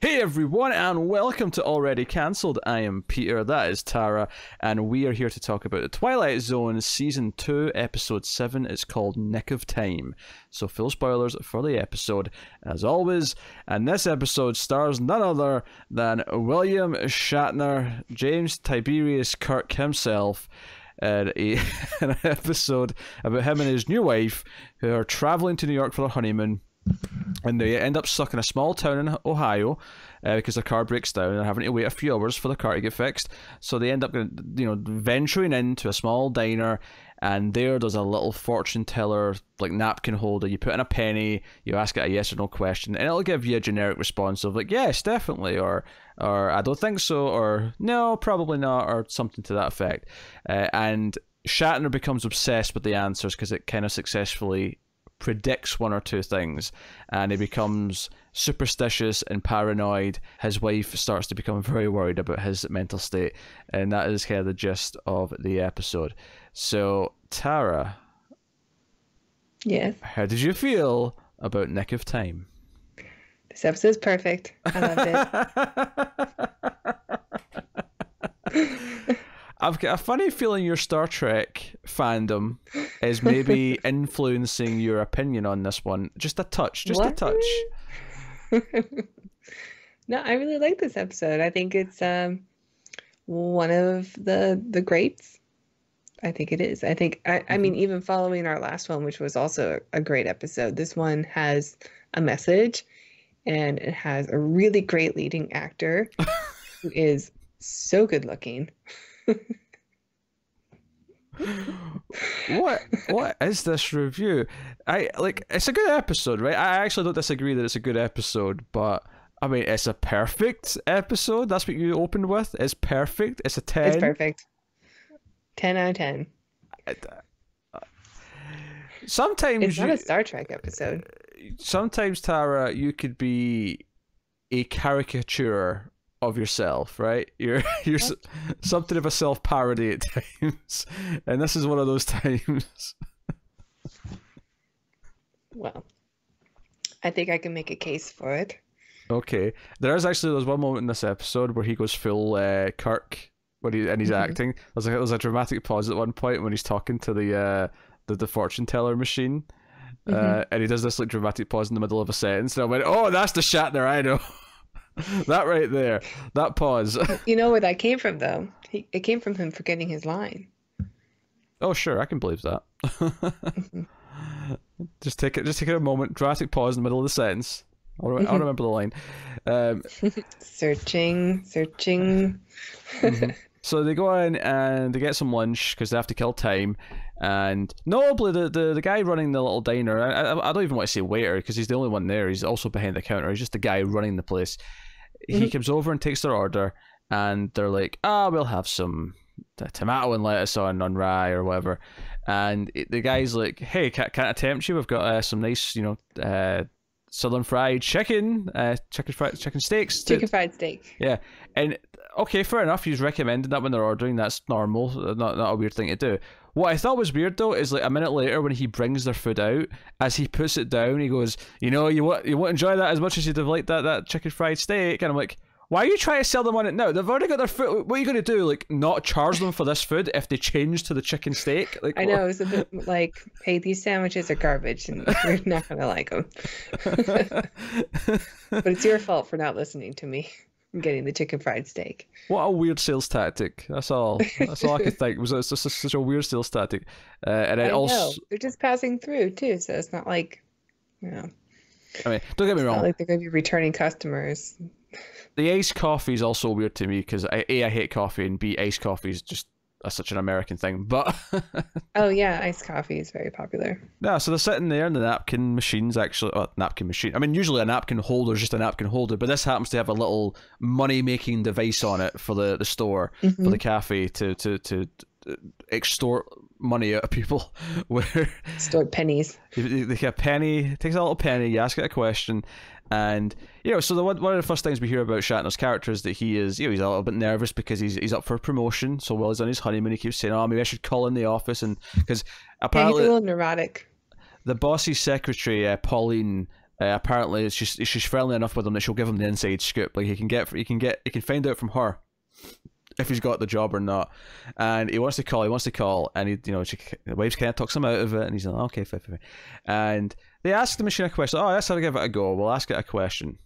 Hey everyone, and welcome to Already Cancelled. I am Peter, that is Tara, and we are here to talk about the Twilight Zone Season 2, Episode 7. It's called Nick of Time. So full spoilers for the episode, as always. And this episode stars none other than William Shatner, James Tiberius Kirk himself, an episode about him and his new wife, who are travelling to New York for their honeymoon. And they end up stuck in a small town in Ohio because their car breaks down and having to wait a few hours for the car to get fixed. So they end up, venturing into a small diner, and there's a little fortune teller, like napkin holder. You put in a penny, you ask it a yes or no question, and it'll give you a generic response of like yes, definitely, or I don't think so, or no, probably not, or something to that effect. And Shatner becomes obsessed with the answers because it kind of successfully predicts one or two things, and he becomes superstitious and paranoid. His wife starts to become very worried about his mental state, and that is kind of the gist of the episode. So, Tara, yes, how did you feel about Nick of Time? This episode's perfect. I loved it. I've got a funny feeling your Star Trek fandom is maybe influencing your opinion on this one. Just a touch. Just a touch. No, I really like this episode. I think it's one of the greats. I think it is. I mean, even following our last one, which was also a great episode, this one has a message, and it has a really great leading actor who is so good looking. What is this review? It's a good episode, right? I actually don't disagree that it's a good episode, but I mean, it's a perfect episode. That's what you opened with. It's perfect. It's a 10. It's perfect. 10 out of 10. Sometimes it's not a Star Trek episode. Sometimes, Tara, you could be a caricature of yourself, right? You're something of a self-parody at times, and this is one of those times. Well, I think I can make a case for it. Okay, there's one moment in this episode where he goes full Kirk when he's acting. There's a dramatic pause at one point when he's talking to the fortune teller machine, and he does this like dramatic pause in the middle of a sentence, and I went, "Oh, that's the Shatner I know." That right there, that pause. You know where that came from, though? It came from him forgetting his line. Oh, sure, I can believe that. Just take a moment, dramatic pause in the middle of the sentence. I'll remember the line. Searching. So they go in and they get some lunch because they have to kill time. And notably, the guy running the little diner, I don't even want to say waiter because he's the only one there. He's also behind the counter. He's just the guy running the place. He comes over and takes their order, and they're like, we'll have some tomato and lettuce on rye or whatever. And the guy's like, hey, can't I tempt you? We've got some nice, southern fried chicken steaks. Chicken fried steak. Yeah. And okay, fair enough. He's recommending that when they're ordering. That's normal. Not a weird thing to do. What I thought was weird though is like a minute later when he brings their food out, as he puts it down, he goes, you won't enjoy that as much as you'd have liked that chicken fried steak. And I'm like, why are you trying to sell them on it now? They've already got their food. What are you going to do? Like, not charge them for this food if they change to the chicken steak? Like, I know, it's a bit like, hey, these sandwiches are garbage and you're not going to like them. But it's your fault for not listening to me and getting the chicken fried steak. What a weird sales tactic. That's all I could think. It's just such a weird sales tactic. And I know. They're just passing through too, so it's not like, I mean, don't get me wrong. Not like they're going to be returning customers. The iced coffee is also weird to me because I hate coffee, and B, iced coffee is just such an American thing. But oh yeah, iced coffee is very popular. Yeah, so they're sitting there, and the napkin machine's actually napkin machine. I mean, usually a napkin holder is just a napkin holder, but this happens to have a little money making device on it for the store, for the cafe to extort money out of people. Where extort pennies. They get a penny, takes a little penny, you ask it a question. And so one of the first things we hear about Shatner's character is that he is, he's a little bit nervous because he's up for promotion. So while he's on his honeymoon, he keeps saying, "Oh, maybe I should call in the office," and because apparently he's a little neurotic. The boss's secretary, Pauline, apparently she's friendly enough with him that she'll give him the inside scoop. Like he can find out from her if he's got the job or not. And he wants to call, and the wife kind of talks him out of it, and he's like, okay, fine. And they ask the machine a question. Oh, let's have to give it a go. We'll ask it a question.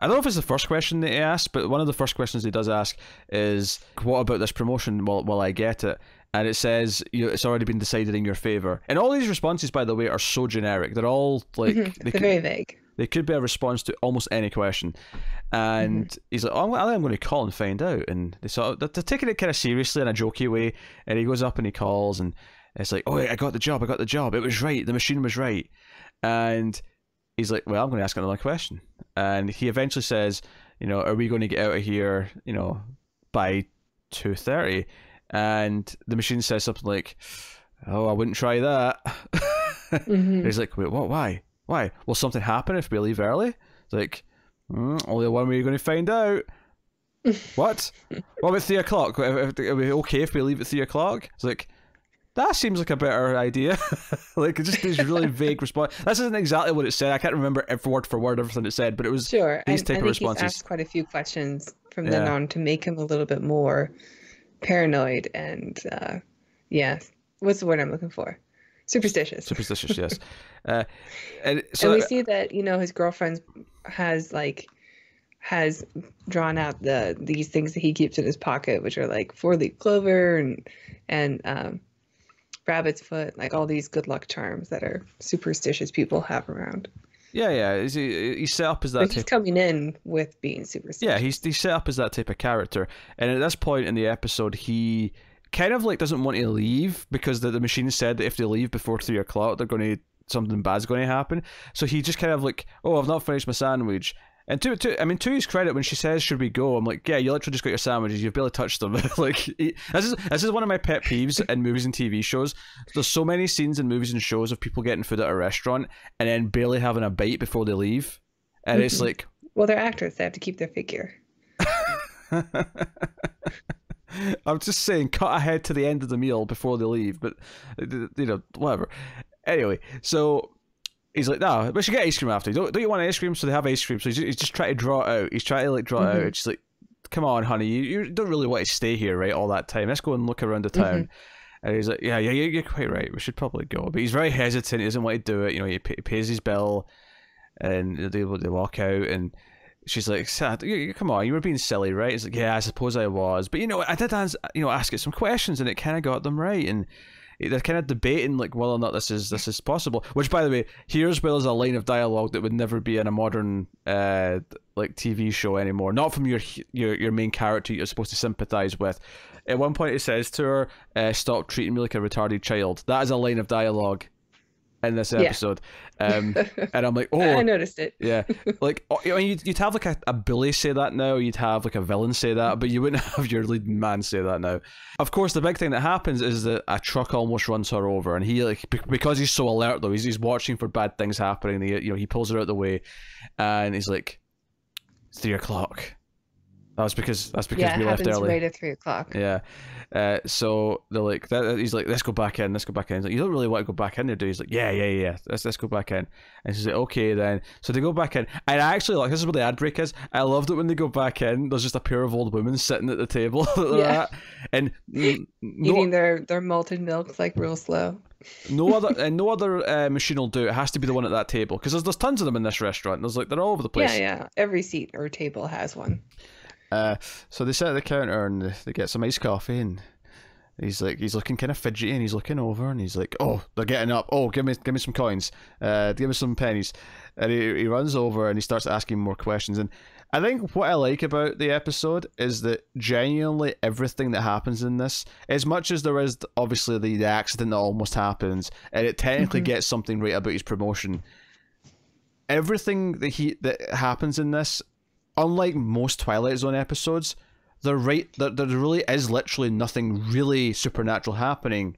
I don't know if it's the first question that he asks, but one of the first questions he does ask is, what about this promotion? Will I get it? And it says, it's already been decided in your favor. And all these responses, by the way, are so generic. They're all like... They're very vague. They could be a response to almost any question. And he's like, I'm going to call and find out. And they're taking it kind of seriously in a jokey way. And he goes up and he calls, and it's like, oh, I got the job. It was right. The machine was right. And he's like, well, I'm going to ask another question. And he eventually says, are we going to get out of here, by 2:30? And the machine says something like, oh, I wouldn't try that. He's like, wait, what? Why? Will something happen if we leave early? It's like, only one way you're going to find out. What? What about 3 o'clock? Are we okay if we leave at 3 o'clock? It's like, that seems like a better idea. Like, it's just these really vague response. This isn't exactly what it said. I can't remember word for word everything it said, but it was these type of responses. He's asked quite a few questions from then on to make him a little bit more paranoid and, what's the word I'm looking for? Superstitious, yes. And we see that, his girlfriend has drawn out these things that he keeps in his pocket, which are like 4-leaf clover and rabbit's foot, like all these good luck charms that are superstitious people have around. Yeah. He's set up as that. But he's coming in with being superstitious. Yeah, he's set up as that type of character, and at this point in the episode, he kind of like doesn't want to leave because the machine said that if they leave before 3 o'clock, something bad's going to happen. So he just kind of like, oh, I've not finished my sandwich. And to his credit, when she says, should we go? I'm like, yeah, you literally just got your sandwiches. You've barely touched them. Like, this is one of my pet peeves in movies and TV shows. There's so many scenes in movies and shows of people getting food at a restaurant and then barely having a bite before they leave. And it's like... Well, they're actors. They have to keep their figure. I'm just saying, cut ahead to the end of the meal before they leave. But, whatever. Anyway, so... He's like, no, we should get ice cream after. Don't you want ice cream? So they have ice cream. So he's just trying to draw it out. He's trying to draw it out. It's just like, come on, honey, you don't really want to stay here, right? All that time. Let's go and look around the town. And he's like, yeah, you're quite right. We should probably go. But he's very hesitant. He doesn't want to do it. He pays his bill, and they walk out. And she's like, come on, you were being silly, right? He's like, yeah, I suppose I was. But I did ask it some questions, and it kind of got them right. And they're kind of debating like whether or not this is possible. Which, by the way, here's where there's a line of dialogue that would never be in a modern like TV show anymore. Not from your main character you're supposed to sympathize with. At one point, it says to her, "Stop treating me like a retarded child." That is a line of dialogue in this episode. And I'm like, oh, I noticed it. Yeah, like you'd have like a bully say that now, you'd have like a villain say that, but you wouldn't have your leading man say that now. Of course, the big thing that happens is that a truck almost runs her over, and he because he's so alert though, he's watching for bad things happening. He pulls her out of the way, and he's like, it's 3 o'clock. That's because we left early. Right at 3 o'clock. Yeah. So they're like, he's like, let's go back in. He's like, you don't really want to go back in there, do you? He's like, yeah. Let's go back in. And she's like, okay then. So they go back in. And I actually like, this is where the ad break is. I loved it when they go back in. There's just a pair of old women sitting at the table that they're at, and eating their malted milks like real slow. No other machine will do it. It has to be the one at that table because there's tons of them in this restaurant. They're all over the place. Yeah. Every seat or table has one. So they sit at the counter and they get some iced coffee, and he's looking kind of fidgety, and he's looking over and he's like, oh, they're getting up. Oh, give me some coins. Give me some pennies. And he runs over and he starts asking more questions. And I think what I like about the episode is that genuinely everything that happens in this, as much as there is obviously the accident that almost happens, and it technically gets something right about his promotion, everything that happens in this, unlike most Twilight Zone episodes, there really is literally nothing really supernatural happening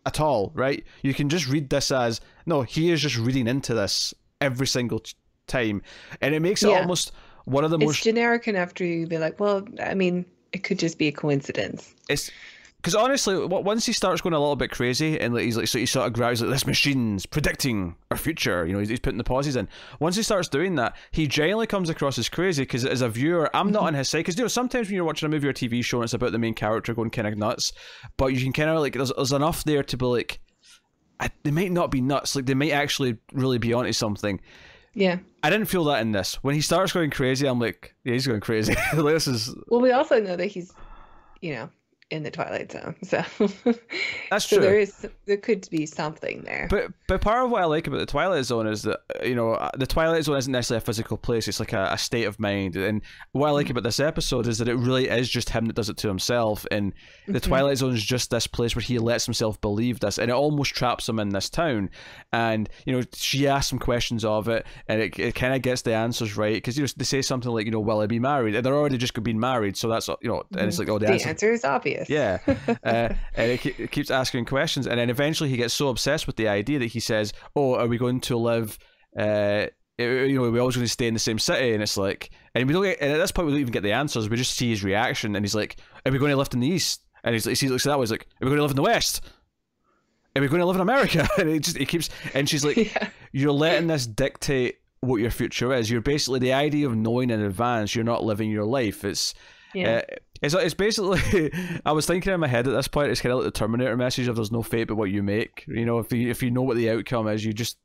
at all, right? You can just read this as, no, he is just reading into this every single time. And it makes it almost one of the most... It's generic enough to be like, well, I mean, it could just be a coincidence. Because honestly, once he starts going a little bit crazy and like, he's like, so he sort of grabs like, this machine's predicting our future. You know, he's putting the pauses in. Once he starts doing that, he genuinely comes across as crazy. Because as a viewer, I'm not on his side. Because you know, sometimes when you're watching a movie or TV show and it's about the main character going kind of nuts, but you can kind of like there's enough there to be like, they might not be nuts. Like they might actually really be onto something. Yeah. I didn't feel that in this. When he starts going crazy, I'm like, yeah, he's going crazy. Like, this is. Well, we also know that he's, you know, in the Twilight Zone, so that's so true. there could be something there. But part of what I like about the Twilight Zone is that, you know, the Twilight Zone isn't necessarily a physical place. It's like a state of mind. And what I like about this episode is that it really is just him that does it to himself. And the Twilight Zone is just this place where he lets himself believe this, and it almost traps him in this town. And you know, she asks him questions of it, and it kind of gets the answers right, because you know, they say something like, you know, will I be married? And they're already just being married, so that's, you know, and it's like, oh, the answer is obvious. Yeah. And it keeps asking questions, and then eventually he gets so obsessed with the idea that he says, oh, are we going to live you know, we're always going to stay in the same city? And it's like, and we don't get, and at this point we don't even get the answers, we just see his reaction, and he's like, are we going to live in the east? And he looks at that way, he's like, are we going to live in the west? Are we going to live in America? And it keeps, and she's like, yeah. You're letting this dictate what your future is. You're basically, the idea of knowing in advance, you're not living your life. It's it's basically, I was thinking in my head at this point, it's kind of like the Terminator message of there's no fate but what you make. You know, if you know what the outcome is, you just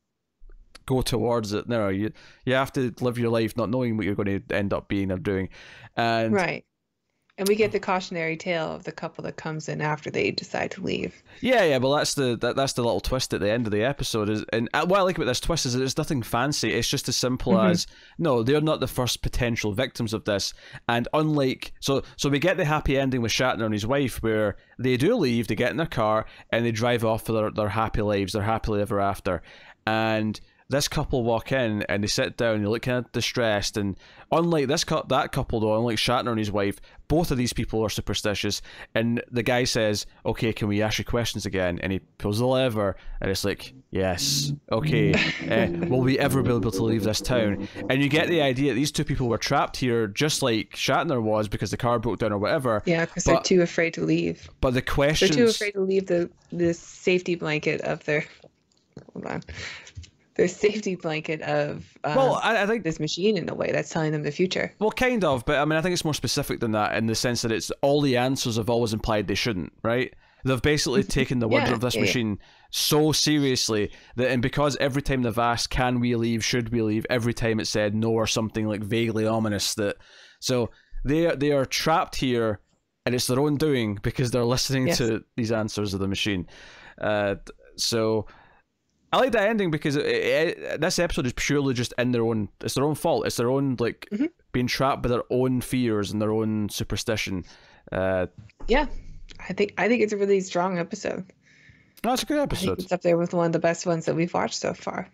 go towards it. No, you have to live your life not knowing what you're going to end up being or doing. And right. And we get the cautionary tale of the couple that comes in after they decide to leave. Yeah, well, that's the little twist at the end of the episode. And what I like about this twist is that it's nothing fancy. It's just as simple as, no, they're not the first potential victims of this. And unlike, so we get the happy ending with Shatner and his wife, where they do leave, they get in their car, and they drive off for their happy lives, their happily ever after. And this couple walk in and they sit down, they look kind of distressed, and unlike that couple though, unlike Shatner and his wife, both of these people are superstitious, and the guy says, okay, can we ask you questions again? And he pulls the lever, and it's like, yes, okay, will we ever be able to leave this town? And you get the idea that these two people were trapped here just like Shatner was, because the car broke down or whatever. Yeah, because they're too afraid to leave. But the questions... They're too afraid to leave the safety blanket of their... Hold on. Their safety blanket of I think this machine, in a way that's telling them the future. Well, kind of, but I mean, I think it's more specific than that, in the sense that it's all the answers have always implied they shouldn't, right? They've basically taken the wonder of this machine so seriously that, and because every time they've asked, can we leave, should we leave, every time it said no or something like vaguely ominous, that so they are trapped here, and it's their own doing because they're listening to these answers of the machine. So I like that ending because this episode is purely just in their own. It's their own fault. It's their own being trapped by their own fears and their own superstition. Yeah, I think it's a really strong episode. No, it's a good episode. I think it's up there with one of the best ones that we've watched so far.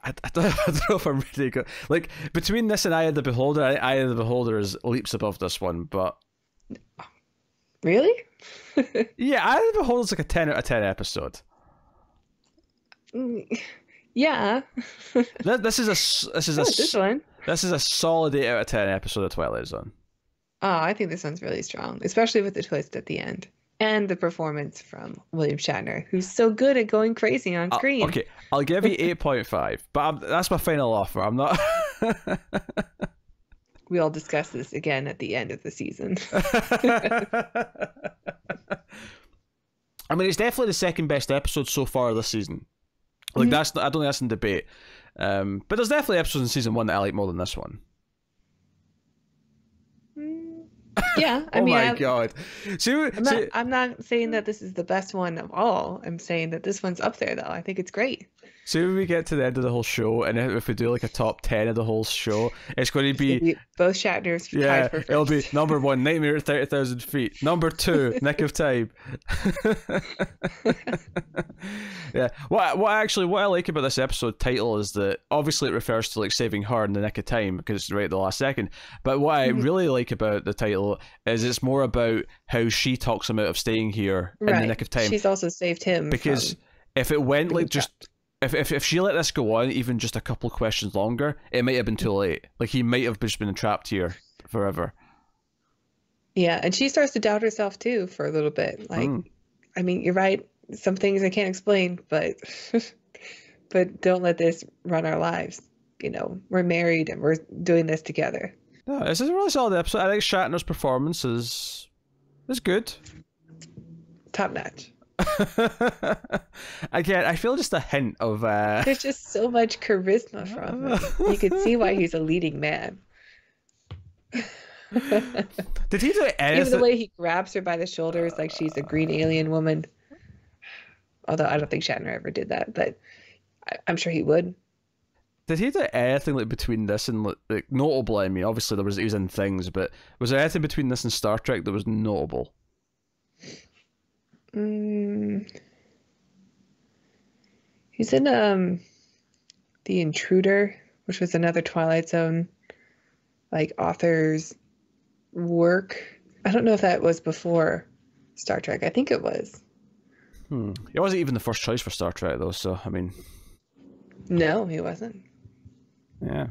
I don't know if I'm really good. Like between this and Eye of the Beholder, Eye of the Beholder is leaps above this one, but really, yeah, Eye of the Beholder is like a 10 out of 10 episode. Yeah. This is a solid 8 out of 10 episode of Twilight Zone. Oh, I think this one's really strong, especially with the twist at the end and the performance from William Shatner, who's so good at going crazy on screen. Okay, I'll give you 8.5, but that's my final offer. I'm not. We all discuss this again at the end of the season. I mean, it's definitely the second best episode so far this season. Like I don't think that's in debate. But there's definitely episodes in season 1 that I like more than this one. Yeah, I oh mean, my god! I'm not saying that this is the best one of all. I'm saying that this one's up there, though. I think it's great. So when we get to the end of the whole show, and if we do like a top 10 of the whole show, it's going to be both Shatner's. Yeah, it'll be number 1, Nightmare at 30,000 Feet. Number 2, Nick of Time. Yeah. What I like about this episode title is that obviously it refers to like saving her in the nick of time because it's right at the last second. But what I really like about the title is it's more about how she talks him out of staying here in the nick of time. She's also saved him because if it went like just. If she let this go on even just a couple questions longer, it might have been too late. Like he might have just been trapped here forever. Yeah, and she starts to doubt herself too for a little bit. Like, Mm. I mean, you're right. Some things I can't explain, but but don't let this run our lives. You know, we're married and we're doing this together. No, this is a really solid episode. I think Shatner's performance is good. Top notch. Again, I feel just a hint of There's just so much charisma from him. You can see why he's a leading man. Did he do anything? Even the way he grabs her by the shoulders like she's a green alien woman. Although I don't think Shatner ever did that, but I'm sure he would. Did he do anything like between this and like notable? I mean, obviously he was in things, but was there anything between this and Star Trek that was notable? He's in The Intruder, which was another Twilight Zone like author's work. I don't know if that was before Star Trek. I think it was. It wasn't even the first choice for Star Trek though, so I mean. No, he wasn't. Yeah.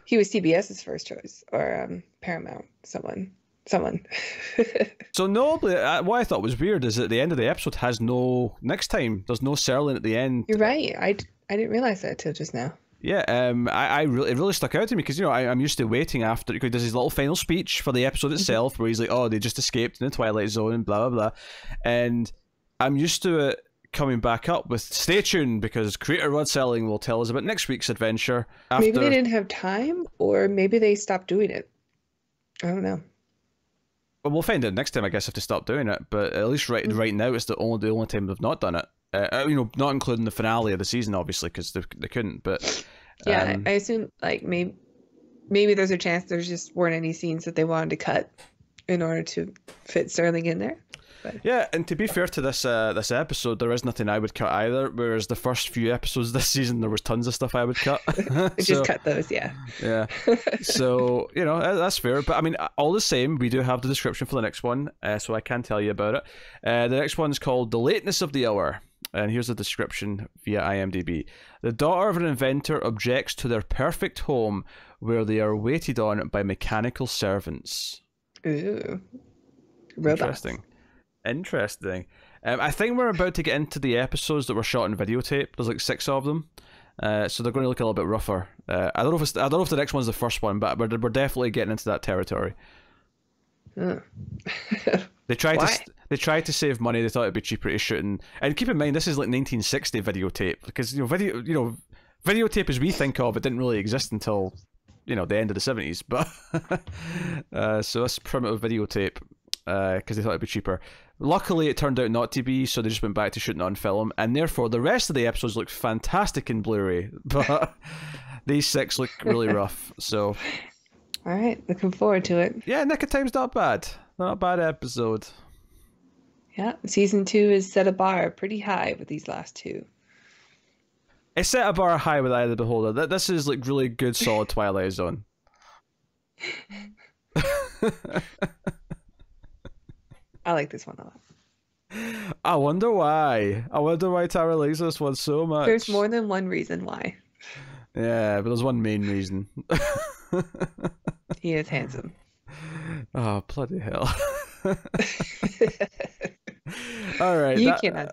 He was CBS's first choice, or Paramount. Someone. So notably, what I thought was weird is at the end of the episode has no next time. There's no Serling at the end. You're right. I didn't realize that till just now. Yeah, it really stuck out to me because I'm used to waiting after he does his little final speech for the episode itself where he's like, oh, they just escaped in the Twilight Zone and blah blah blah, and I'm used to it coming back up with stay tuned because creator Rod Serling will tell us about next week's adventure. Maybe they didn't have time, or maybe they stopped doing it. I don't know. Well, we'll find out next time, I guess, if they stop doing it. But at least right now, it's the only time they've not done it. Not including the finale of the season, obviously, because they couldn't. But yeah, I assume like maybe there's a chance there just weren't any scenes that they wanted to cut in order to fit Serling in there. But. Yeah, and to be fair to this episode, there is nothing I would cut either. Whereas the first few episodes this season, there was tons of stuff I would cut. Just cut those, yeah. Yeah. So that's fair. But I mean, all the same, we do have the description for the next one, so I can tell you about it. The next one is called "The Lateness of the Hour." And here's the description via IMDb. The daughter of an inventor objects to their perfect home where they are waited on by mechanical servants. Ooh. Robots. Interesting. I think we're about to get into the episodes that were shot in videotape. There's like 6 of them. So they're going to look a little bit rougher. I don't know if the next one's the first one, but we're definitely getting into that territory. They tried to save money. They thought it'd be cheaper to shoot and keep in mind this is like 1960 videotape because videotape as we think of it didn't really exist until the end of the 70s. But so that's primitive videotape because they thought it'd be cheaper. Luckily, it turned out not to be, so they just went back to shooting on film, and therefore the rest of the episodes look fantastic in Blu-ray, but these 6 look really rough. So, all right, looking forward to it. Yeah, Nick of Time's not bad. Not a bad episode. Yeah, season 2 has set a bar pretty high with these last 2. It set a bar high with Eye of the Beholder. This is like really good, solid Twilight Zone. I like this one a lot. I wonder why. Tara likes this one so much. There's more than one reason why. Yeah, but there's one main reason. He is handsome. Oh, bloody hell. All right. You cannot.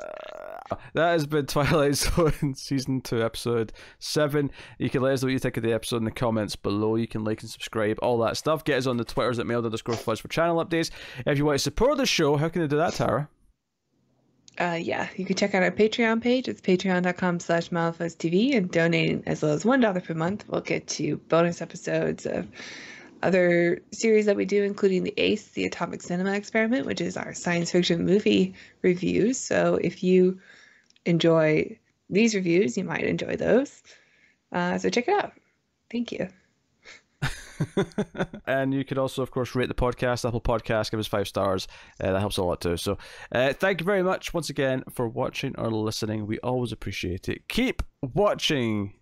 That has been Twilight Zone Season 2, Episode 7. You can let us know what you think of the episode in the comments below. You can like and subscribe, all that stuff. Get us on the Twitters at mail_fudge for channel updates. If you want to support the show, how can they do that, Tara? Yeah, you can check out our Patreon page. It's patreon.com/MildFuzzTV, and donating as low as $1 per month will get you bonus episodes of other series that we do, including the ACE, the Atomic Cinema Experiment, which is our science fiction movie reviews. So if you enjoy these reviews, you might enjoy those. So check it out. Thank you. And you could also, of course, rate the podcast, Apple Podcast, give us 5 stars. That helps a lot too. So thank you very much once again for watching or listening. We always appreciate it. Keep watching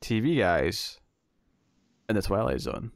TV, guys, in the Twilight Zone.